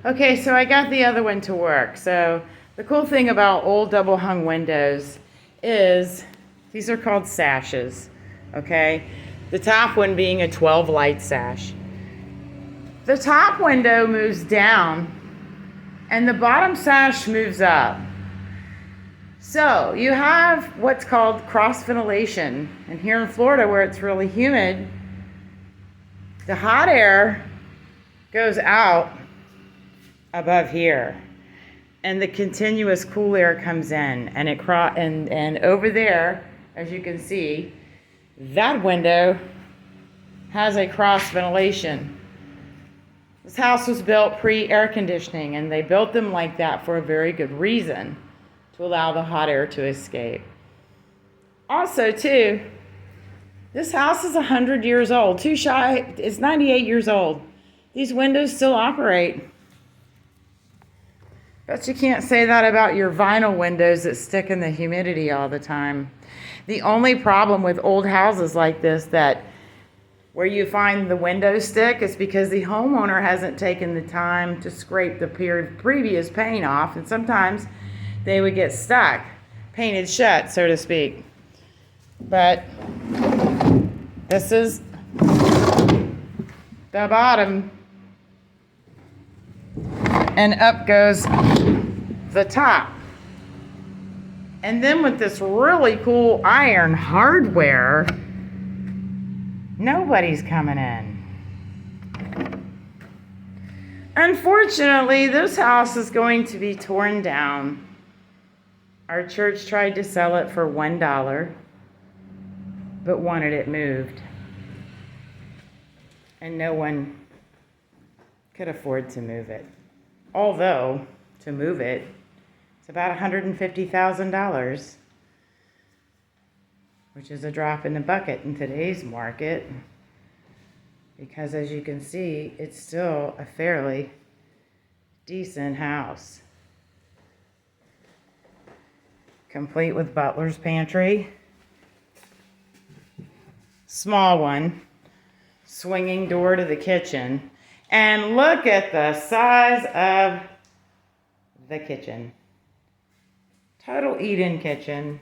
Okay, so I got the other one to work. So the cool thing about old double hung windows is these are called sashes, okay? The top one being a 12 light sash. The top window moves down and the bottom sash moves up. So you have what's called cross ventilation. And here in Florida where it's really humid, the hot air goes out above here and the continuous cool air comes in and and over there, as you can see, that window has a cross ventilation. This house was built pre-air conditioning and they built them like that for a very good reason, to allow the hot air to escape. Also too, this house is 100 years old. It's 98 years old. These windows still operate. But you can't say that about your vinyl windows that stick in the humidity all the time. The only problem with old houses like this where you find the windows stick is because the homeowner hasn't taken the time to scrape the previous paint off, and sometimes they would get stuck, painted shut, so to speak. But this is the bottom, and up goes the top. And then with this really cool iron hardware, nobody's coming in. Unfortunately, this house is going to be torn down. Our church tried to sell it for $1, but wanted it moved. And no one could afford to move it. Although, to move it, it's about $150,000, which is a drop in the bucket in today's market, because as you can see, it's still a fairly decent house. Complete with butler's pantry, small one, swinging door to the kitchen, and look at the size of the kitchen. Total eat-in kitchen.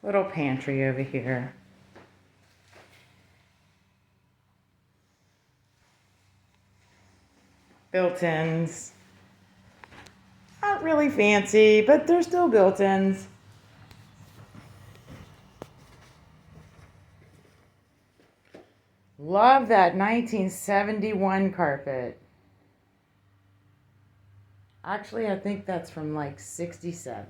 Little pantry over here. Built-ins. Not really fancy, but they're still built-ins. Love that 1971 carpet. Actually, I think that's from like 67.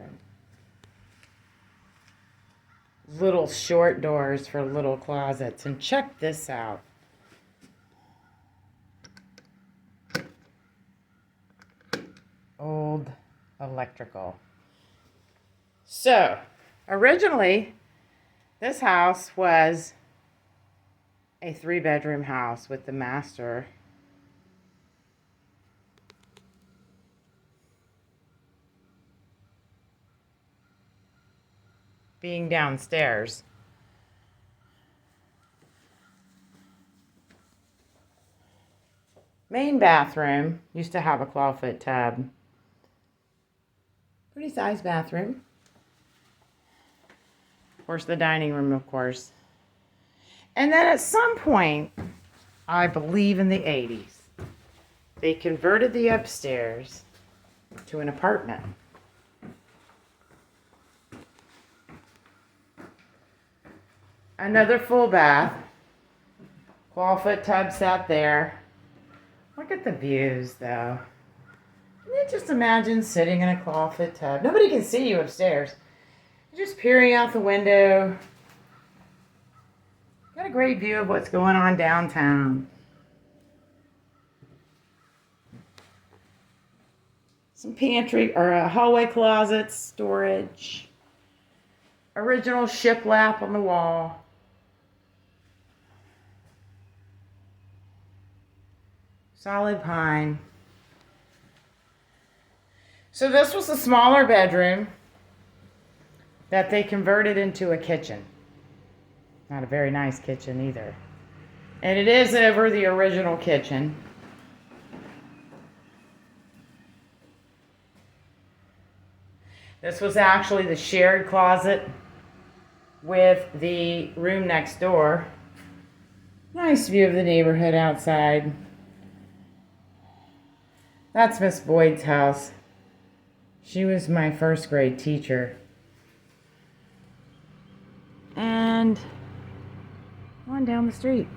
Little short doors for little closets. And check this out. Old electrical. So, originally, this house was a 3-bedroom house with the master being downstairs. Main bathroom used to have a clawfoot tub. Pretty sized bathroom. Of course, the dining room, of course. And then at some point, I believe in the 80s, they converted the upstairs to an apartment. Another full bath. Clawfoot tub sat there. Look at the views, though. Can you just imagine sitting in a clawfoot tub? Nobody can see you upstairs. You're just peering out the window. Got a great view of what's going on downtown. Some pantry or hallway closets, storage. Original shiplap on the wall. Solid pine. So this was a smaller bedroom that they converted into a kitchen. Not a very nice kitchen either. And it is over the original kitchen. This was actually the shared closet with the room next door. Nice view of the neighborhood outside. That's Miss Boyd's house. She was my first grade teacher. And on down the street.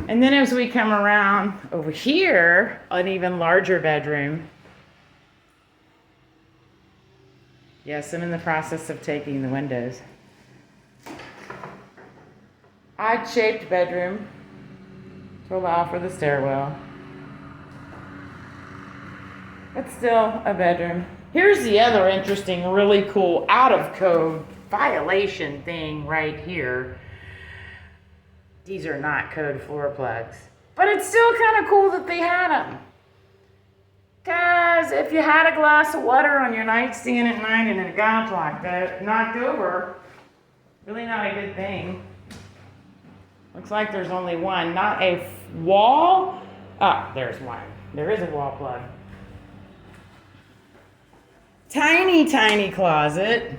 And then as we come around over here, an even larger bedroom. Yes, I'm in the process of taking the windows. Odd-shaped bedroom to allow for the stairwell. But still a bedroom. Here's the other interesting, really cool out-of-code violation thing right here. These are not code floor plugs. But it's still kind of cool that they had them. Because if you had a glass of water on your nightstand at night and it got knocked over, really not a good thing. Looks like there's only one, not a wall. Oh, there's one. There is a wall plug. Tiny, tiny closet.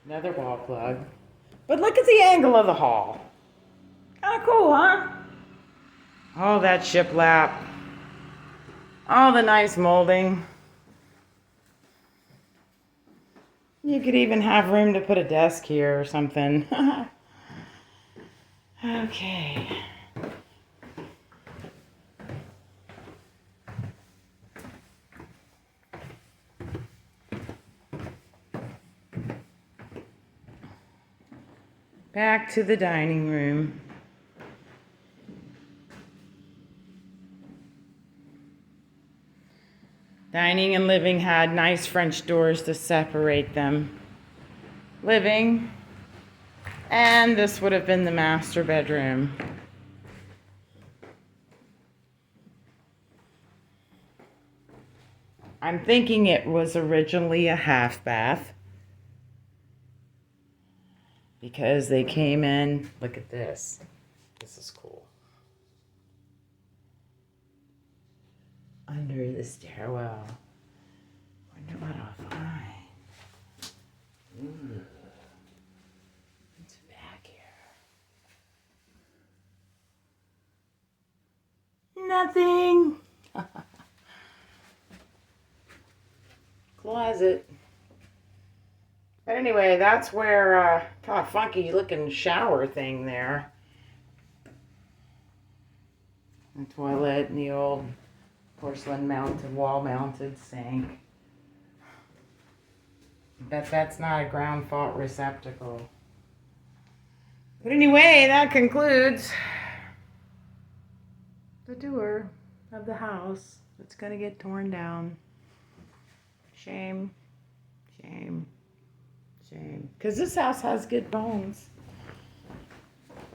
Another wall plug. But look at the angle of the hall. Kind of cool, huh? Oh, that shiplap. Oh, the nice molding. You could even have room to put a desk here or something. Okay. Back to the dining room. Dining and living had nice French doors to separate them. Living, and this would have been the master bedroom. I'm thinking it was originally a half bath. Because they came in, look at this. This is cool. Under the stairwell. Wonder what I'll find. Ooh. What's back here? Nothing. Closet. But anyway, that's where, kind of funky looking shower thing there. The toilet and the old porcelain mounted, wall mounted sink. Bet that's not a ground fault receptacle. But anyway, that concludes the tour of the house that's gonna get torn down. Shame, shame. Shame. Because this house has good bones.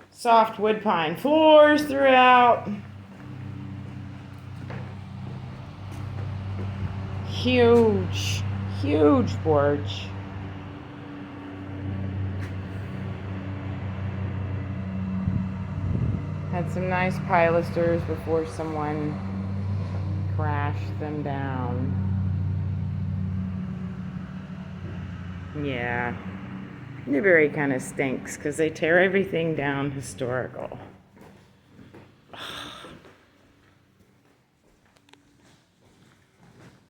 Soft wood pine floors throughout. Huge, huge porch. Had some nice pilasters before someone crashed them down. Yeah, Newberry kind of stinks because they tear everything down historical.